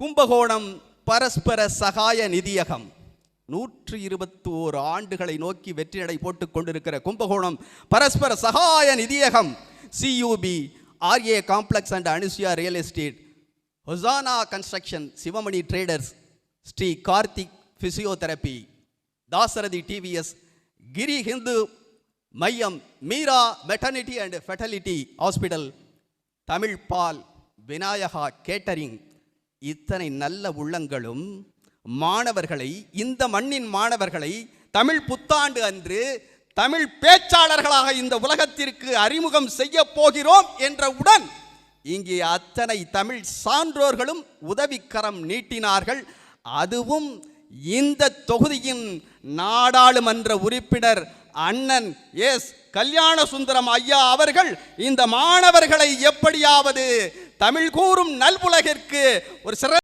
கும்பகோணம் பரஸ்பர சகாய நிதியகம் 121 ஆண்டுகளை நோக்கி வெற்றி நடை போட்டுக் கொண்டிருக்கிற கும்பகோணம் பரஸ்பர சகாய நிதியகம், CUB, RA complex and Anusuya real estate, Hosanna construction, Sivamani traders, Sri Karthik physiotherapy, Dasarathi TVS, Giri Hindu மையம், Meera maternity and fertility hospital, Tamil Paal, Vinayaka catering, இத்தனை நல்ல உள்ளங்களும் மாணவர்களை, இந்த மண்ணின் மாணவர்களை தமிழ் புத்தாண்டு அன்று தமிழ் பேச்சாளர்களாக இந்த உலகத்திற்கு அறிமுகம் செய்ய போகிறோம் என்றவுடன் இங்கே அத்தனை தமிழ் சான்றோர்களும் உதவிக்கரம் நீட்டினார்கள். அதுவும் இந்த தொகுதியின் நாடாளுமன்ற உறுப்பினர் அண்ணன் எஸ் கல்யாண சுந்தரம் ஐயா அவர்கள் இந்த மாணவர்களை எப்படியாவது தமிழ் கூறும் நல்வுலகிற்கு ஒரு சிறந்த